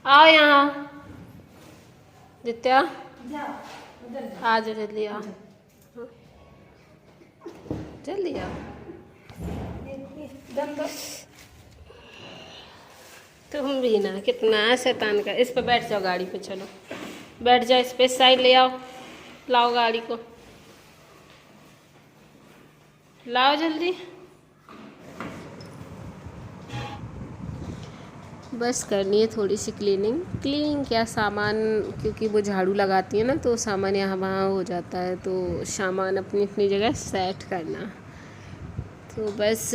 आओ यहाँ दित्या, आ जाओ जल्दी आओ, जल्दी आओ। तुम भी ना कितना शैतान का। इस पे बैठ जाओ, गाड़ी पे चलो, बैठ जाओ इस पे, साइड ले आओ, लाओ गाड़ी को, लाओ जल्दी। बस करनी है थोड़ी सी क्लीनिंग क्या सामान, क्योंकि वो झाड़ू लगाती है ना तो सामान यहाँ वहाँ हो जाता है, तो सामान अपनी अपनी जगह सेट करना। तो बस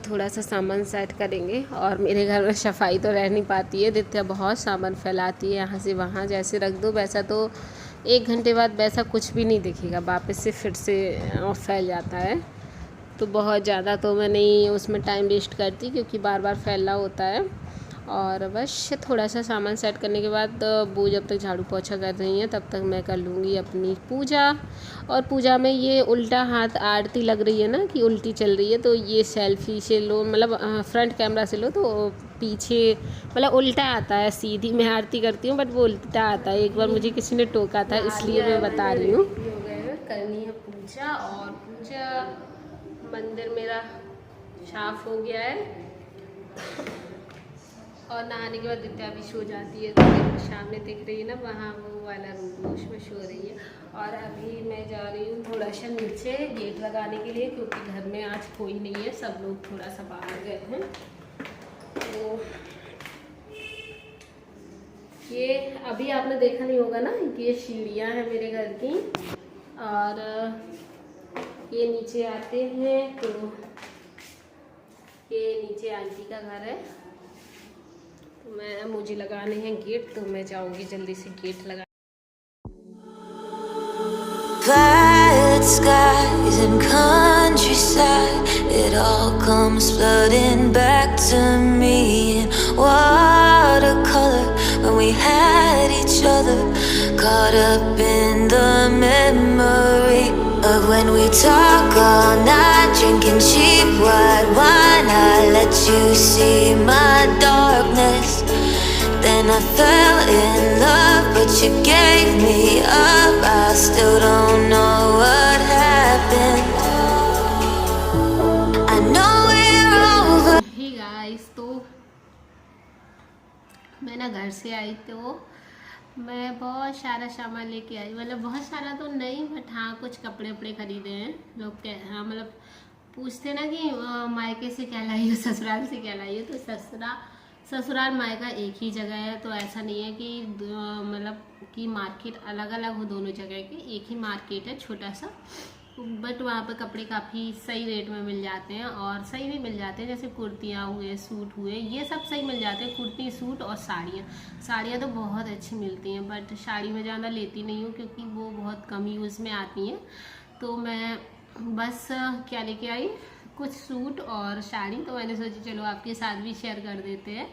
थोड़ा सा सामान सेट करेंगे। और मेरे घर में सफाई तो रह नहीं पाती है, दित्या बहुत सामान फैलाती है यहाँ से वहाँ, जैसे रख दो वैसा तो 1 घंटे बाद वैसा कुछ भी नहीं दिखेगा, वापस से फिर से फैल जाता है। तो बहुत ज़्यादा तो मैं नहीं उसमें टाइम वेस्ट करती, क्योंकि बार बार फैलना होता है। और बस थोड़ा सा सामान सेट करने के बाद वो जब तक झाड़ू पोछा कर रही हैं तब तक मैं कर लूँगी अपनी पूजा। और पूजा में ये उल्टा हाथ आरती लग रही है ना कि उल्टी चल रही है, तो ये सेल्फी से लो, मतलब फ्रंट कैमरा से लो तो पीछे मतलब उल्टा आता है। सीधी मैं आरती करती हूँ बट वो उल्टा आता है। एक बार मुझे किसी ने टोका था, इसलिए मैं बता रही हूँ। हो गए हैं, करनी है पूजा। और पूजा मंदिर मेरा साफ हो गया है। और नहाने के बाद दित्या भी सो जाती है, तो सामने दिख रही है ना वहाँ वो वाला रूम, उसमें सो रही है। और अभी मैं जा रही हूँ थोड़ा सा नीचे गेट लगाने के लिए, क्योंकि घर में आज कोई नहीं है, सब लोग थोड़ा सा बाहर गए हैं। तो ये अभी आपने देखा नहीं होगा ना, ये सीढ़ियाँ हैं मेरे घर की। और ये नीचे आते हैं तो ये नीचे आंटी का घर है। मुझे लगाने हैं गेट, तो मैं जाऊंगी जल्दी से गेट लगा। Violet skies and countryside, it all comes flooding back to me in watercolor. When we had each other, caught up in the memory of when we talk all night, drinking cheap white wine. I let you see my darkness, then I fell in love, but you gave me up. I still don't know what happened. I know we're over. Hey guys, तो मैं ना घर से आई तो मैं बहुत सारा सामान लेके आई, मतलब बहुत सारा तो नहीं बट हाँ कुछ कपड़े वपड़े खरीदे हैं। लोग हाँ मतलब पूछते ना कि मायके से क्या लाई हो, ससुराल से क्या लाई हो, तो ससुराल मायका एक ही जगह है। तो ऐसा नहीं है कि मतलब कि मार्केट अलग अलग हो, दोनों जगह के एक ही मार्केट है छोटा सा, बट वहाँ पे कपड़े काफ़ी सही रेट में मिल जाते हैं और सही भी मिल जाते हैं। जैसे कुर्तियाँ हुए, सूट हुए, ये सब सही मिल जाते हैं, कुर्ती सूट। और साड़ियाँ तो बहुत अच्छी मिलती हैं, बट साड़ी में ज़्यादा लेती नहीं हूँ क्योंकि वो बहुत कम यूज़ में आती हैं। तो मैं बस क्या लेके आई, कुछ सूट और साड़ी। तो मैंने सोची चलो आपके साथ भी शेयर कर देते हैं।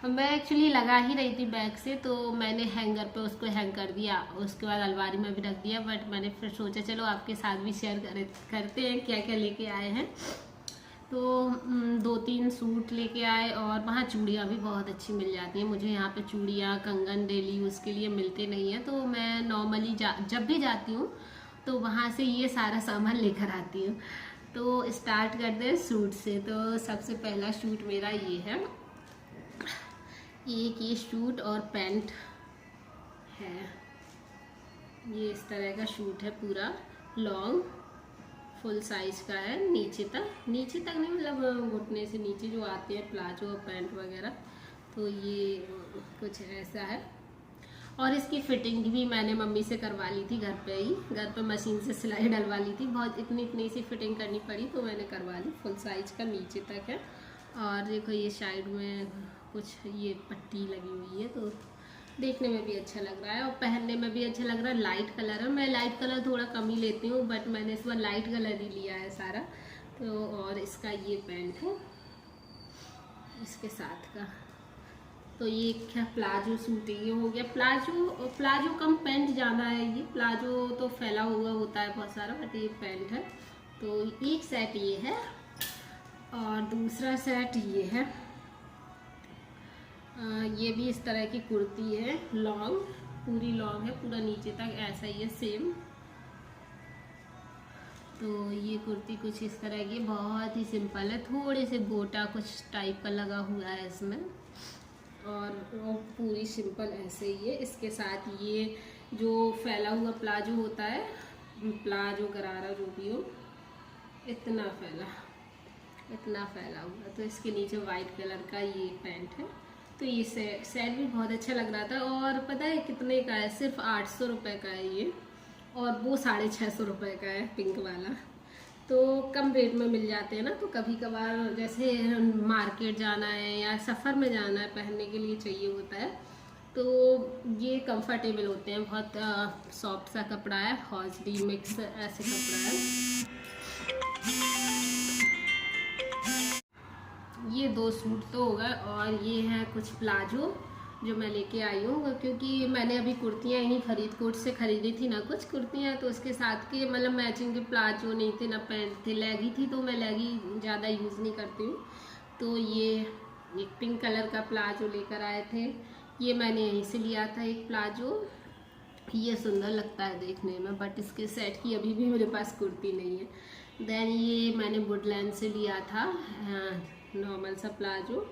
मैं एक्चुअली लगा ही रही थी बैग से, तो मैंने हैंगर पे उसको हैंग कर दिया, उसके बाद अलमारी में भी रख दिया। बट मैंने फिर सोचा चलो आपके साथ भी शेयर करते हैं क्या क्या लेके आए हैं। तो 2-3 सूट लेके आए। और वहाँ चूड़ियाँ भी बहुत अच्छी मिल जाती हैं। मुझे यहाँ पे चूड़ियाँ कंगन डेली यूज़ के लिए मिलते नहीं हैं, तो मैं नॉर्मली जब भी जाती हूँ तो वहाँ से ये सारा सामान लेकर आती हूँ। तो स्टार्ट करते हैं सूट से। तो सबसे पहला सूट मेरा ये है, एक ये सूट और पैंट है। ये इस तरह का सूट है, पूरा लॉन्ग फुल साइज का है, नीचे तक नहीं, मतलब घुटने से नीचे जो आते हैं प्लाजो और पैंट वगैरह। तो ये कुछ ऐसा है। और इसकी फिटिंग भी मैंने मम्मी से करवा ली थी, घर पे मशीन से सिलाई डलवा ली थी। बहुत इतनी सी फिटिंग करनी पड़ी तो मैंने करवा ली। फुल साइज का नीचे तक है। और देखो ये साइड में कुछ ये पट्टी लगी हुई है, तो देखने में भी अच्छा लग रहा है और पहनने में भी अच्छा लग रहा है। लाइट कलर है, मैं लाइट कलर थोड़ा कम ही लेती हूँ, बट मैंने इस बार लाइट कलर ही लिया है सारा। तो और इसका ये पैंट है इसके साथ का। तो ये क्या प्लाजो सूट है, ये हो गया प्लाजो कम, पैंट ज़्यादा है। ये प्लाजो तो फैला हुआ होता है बहुत सारा, बट ये पैंट है। तो एक सेट ये है और दूसरा सेट ये है। ये भी इस तरह की कुर्ती है, लॉन्ग, पूरी लॉन्ग है, पूरा नीचे तक ऐसा ही है सेम। तो ये कुर्ती कुछ इस तरह की, बहुत ही सिंपल है, थोड़े से गोटा कुछ टाइप का लगा हुआ है इसमें, और वो पूरी सिंपल ऐसे ही है। इसके साथ ये जो फैला हुआ प्लाजो होता है, प्लाजो गरारा जो भी हो, इतना फैला हुआ, तो इसके नीचे वाइट कलर का ये पैंट है। तो ये सेट भी बहुत अच्छा लग रहा था। और पता है कितने का है? सिर्फ 800 रुपये का है ये, और वो 650 रुपये का है पिंक वाला। तो कम रेट में मिल जाते हैं ना, तो कभी कभार जैसे मार्केट जाना है या सफ़र में जाना है, पहनने के लिए चाहिए होता है, तो ये कंफर्टेबल होते हैं। बहुत सॉफ्ट सा कपड़ा है, हॉजरी मिक्स ऐसे कपड़ा है। ये 2 सूट तो हो गए, और ये है कुछ प्लाजो जो मैं लेके आई हूँ, क्योंकि मैंने अभी कुर्तियाँ ही फरीदकोट से ख़रीदी थी ना कुछ कुर्तियाँ, तो उसके साथ के मतलब मैचिंग के प्लाजो नहीं थे ना पैंट थे, लेगी थी, तो मैं लेगी ज़्यादा यूज़ नहीं करती हूँ। तो ये एक पिंक कलर का प्लाजो लेकर आए थे, ये मैंने यहीं से लिया था एक प्लाजो। ये सुंदर लगता है देखने में, बट इसके सेट की अभी भी मेरे पास कुर्ती नहीं है। देन ये मैंने वुडलैंड से लिया था नॉर्मल सा प्लाजो।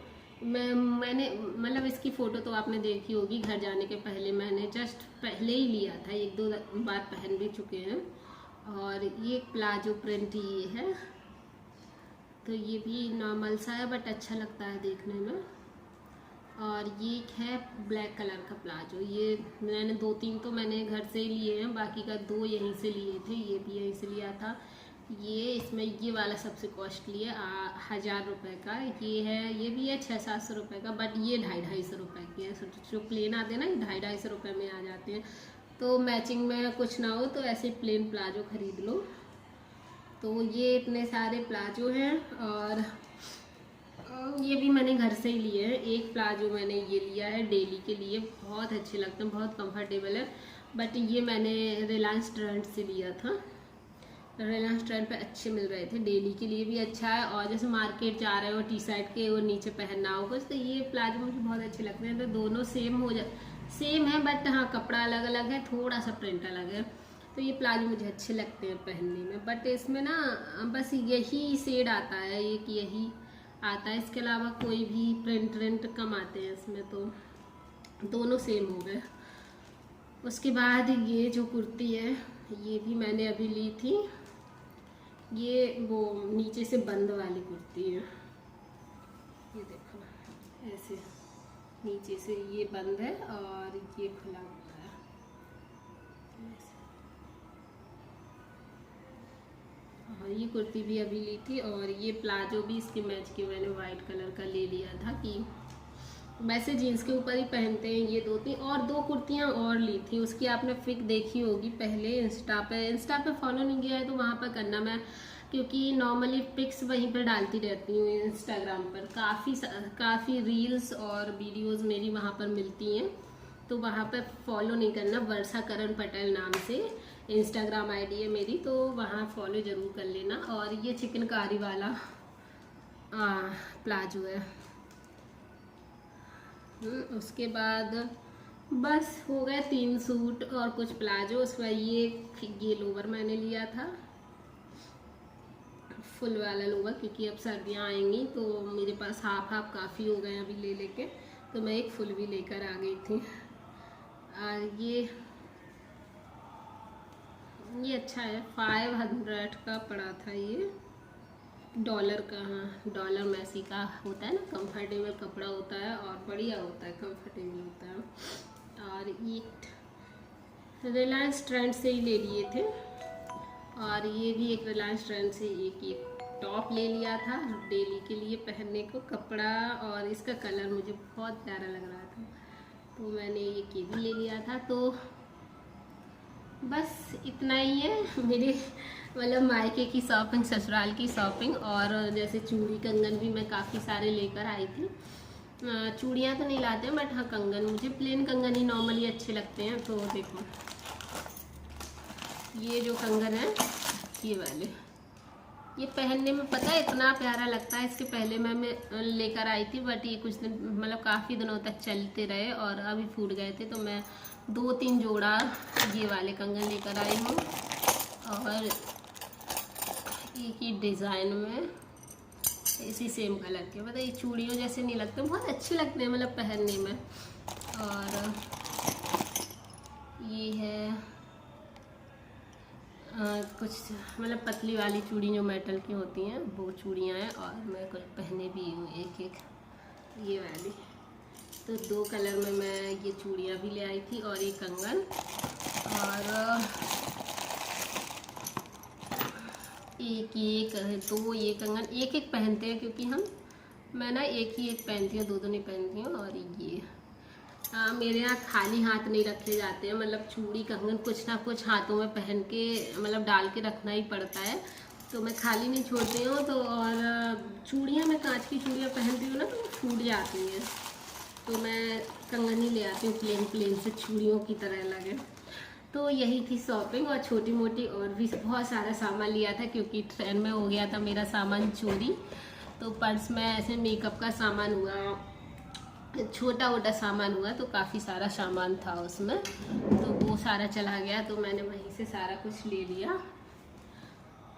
मैंने मतलब इसकी फ़ोटो तो आपने देखी होगी, घर जाने के पहले मैंने जस्ट पहले ही लिया था, 1-2 बार पहन भी चुके हैं। और ये प्लाजो प्रिंट ये है, तो ये भी नॉर्मल सा है बट अच्छा लगता है देखने में। और ये है ब्लैक कलर का प्लाजो, ये मैंने 2-3 तो मैंने घर से ही लिए हैं, बाकी का 2 यहीं से लिए थे, ये भी यहीं से लिया था। ये इसमें ये वाला सबसे कॉस्टली है, 1000 रुपये का ये है। ये भी है 600-700 रुपये का, बट ये 250-250 रुपये की है। जो प्लेन आते हैं ना, ये 250-250 रुपये में आ जाते हैं। तो मैचिंग में कुछ ना हो तो ऐसे प्लेन प्लाजो ख़रीद लो। तो ये इतने सारे प्लाजो हैं, और ये भी मैंने घर से ही लिए हैं। एक प्लाजो मैंने ये लिया है डेली के लिए, बहुत अच्छे लगते हैं, बहुत कंफर्टेबल है। बट ये मैंने रिलायंस ट्रेंड से लिया था, रिलायंस ट्रेंड पे अच्छे मिल रहे थे, डेली के लिए भी अच्छा है। और जैसे मार्केट जा रहे हो, टी शर्ट के और नीचे पहनना हो कुछ, तो ये प्लाजो मुझे बहुत अच्छे लगते हैं। तो दोनों सेम है, बट हाँ कपड़ा अलग अलग है, थोड़ा सा प्रिंट अलग है। तो ये प्लाजो मुझे अच्छे लगते हैं पहनने में, बट इसमें ना बस यही शेड आता है, एक यही आता है, इसके अलावा कोई भी प्रिंट कम आते हैं इसमें। तो दोनों सेम हो गए। उसके बाद ये जो कुर्ती है, ये भी मैंने अभी ली थी, ये वो नीचे से बंद वाली कुर्ती है, ये देखो ऐसे नीचे से ये बंद है और ये खुला हुआ है। और ये कुर्ती भी अभी ली थी, और ये प्लाजो भी इसके मैच के मैंने वाइट कलर का ले लिया था, कि वैसे जीन्स के ऊपर ही पहनते हैं। ये 2-3 और 2 कुर्तियाँ और ली थी, उसकी आपने पिक देखी होगी पहले इंस्टा पे फॉलो नहीं किया है तो वहाँ पर करना, मैं क्योंकि नॉर्मली पिक्स वहीं पर डालती रहती हूँ इंस्टाग्राम पर, काफ़ी रील्स और वीडियोस मेरी वहाँ पर मिलती हैं, तो वहाँ पर फॉलो नहीं करना। वर्षा करण पटेल नाम से इंस्टाग्राम आईडी है मेरी, तो वहाँ फॉलो ज़रूर कर लेना। और ये चिकनकारी वाला प्लाजो है। उसके बाद बस हो गए 3 सूट और कुछ प्लाजो। उसमें ये लोवर मैंने लिया था, फुल वाला लोवर, क्योंकि अब सर्दियाँ आएंगी तो मेरे पास हाफ काफ़ी हो गए अभी ले लेके, तो मैं एक फुल भी लेकर आ गई थी। और ये अच्छा है, 500 का पड़ा था, ये डॉलर का, हाँ डॉलर मैसी का होता है ना, कंफर्टेबल कपड़ा होता है और बढ़िया होता है, कंफर्टेबल होता है। और ये रिलायंस ट्रेंड से ही ले लिए थे, और ये भी एक रिलायंस ट्रेंड से एक टॉप ले लिया था डेली के लिए पहनने को कपड़ा, और इसका कलर मुझे बहुत प्यारा लग रहा था, तो मैंने ये भी ले लिया था। तो बस इतना ही है मेरे मतलब मायके की शॉपिंग, ससुराल की शॉपिंग। और जैसे चूड़ी कंगन भी मैं काफ़ी सारे लेकर आई थी। चूड़ियाँ तो नहीं लाते हैं, बट हाँ कंगन, मुझे प्लेन कंगन ही नॉर्मली अच्छे लगते हैं। तो देखो ये जो कंगन है, ये वाले, ये पहनने में पता है इतना प्यारा लगता है। इसके पहले मैं लेकर आई थी, बट ये कुछ दिन मतलब काफ़ी दिनों तक चलते रहे और अभी फूट गए थे, तो मैं 2-3 जोड़ा ये वाले कंगन लेकर आई हूँ। और एक ही डिज़ाइन में इसी सेम कलर के, मतलब ये चूड़ियों जैसे नहीं लगते, बहुत अच्छे लगते हैं मतलब पहनने में। और ये है कुछ मतलब पतली वाली चूड़ी जो मेटल की होती हैं वो चूड़ियाँ हैं, और मैं कुछ पहने भी हूँ एक एक ये वाली। तो 2 कलर में मैं ये चूड़ियाँ भी ले आई थी और ये कंगन। और तो ये कंगन एक एक पहनते हैं, क्योंकि मैं ना एक ही एक पहनती हूँ, 2 नहीं पहनती हूँ। और ये मेरे यहाँ खाली हाथ नहीं रखे जाते हैं, मतलब चूड़ी कंगन कुछ ना कुछ हाथों में पहन के मतलब डाल के रखना ही पड़ता है, तो मैं खाली नहीं छोड़ती हूँ। तो और चूड़ियाँ मैं कांच की चूड़ियाँ पहनती हूँ ना, तो वो फूट जाती हैं, तो मैं कंगन ही ले आती हूँ प्लेन से, चूड़ियों की तरह लगे। तो यही थी शॉपिंग, और छोटी मोटी और भी बहुत सारा सामान लिया था, क्योंकि ट्रेन में हो गया था मेरा सामान चोरी। तो पर्स में ऐसे मेकअप का सामान हुआ, छोटा मोटा सामान हुआ, तो काफ़ी सारा सामान था उसमें, तो वो सारा चला गया, तो मैंने वहीं से सारा कुछ ले लिया।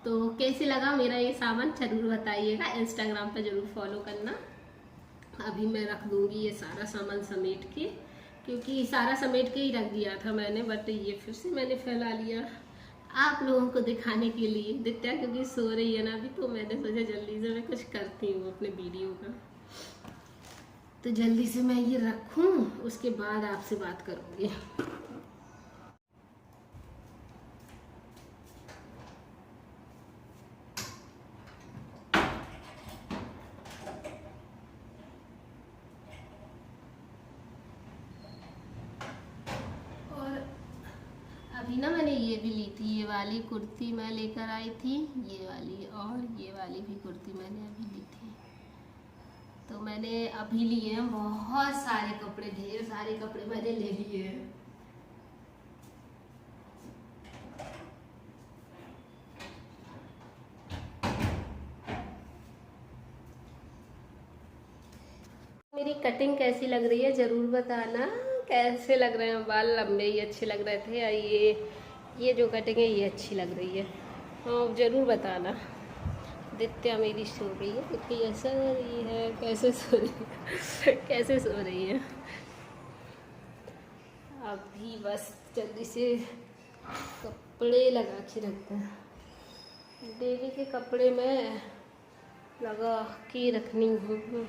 तो कैसे लगा मेरा ये सामान ज़रूर बताइएगा, इंस्टाग्राम पे ज़रूर फॉलो करना। अभी मैं रख दूँगी ये सारा सामान समेट के, क्योंकि सारा समेट के ही रख दिया था मैंने, बट ये फिर से मैंने फैला लिया आप लोगों को दिखाने के लिए। दित्या क्योंकि सो रही है ना अभी, तो मैंने सोचा जल्दी से मैं कुछ करती हूँ अपने वीडियो का, तो जल्दी से मैं ये रखूँ, उसके बाद आपसे बात करूँगी। और अभी ना मैंने ये भी ली थी, ये वाली कुर्ती मैं लेकर आई थी, ये वाली, और ये वाली भी कुर्ती मैंने अभी ली थी। तो मैंने अभी लिए हैं बहुत सारे कपड़े, ढेर सारे कपड़े मैंने ले लिए हैं। मेरी कटिंग कैसी लग रही है ज़रूर बताना, कैसे लग रहे हैं बाल, लंबे ही अच्छे लग रहे थे, या ये जो कटिंग है ये अच्छी लग रही है, हाँ ज़रूर बताना। दित्या मेरी सो रही है, क्योंकि ऐसा रही है, कैसे सो रही है कैसे सो रही है। अभी बस जल्दी से कपड़े लगा के रखते हैं, डेली के कपड़े में लगा के रखनी हूँ।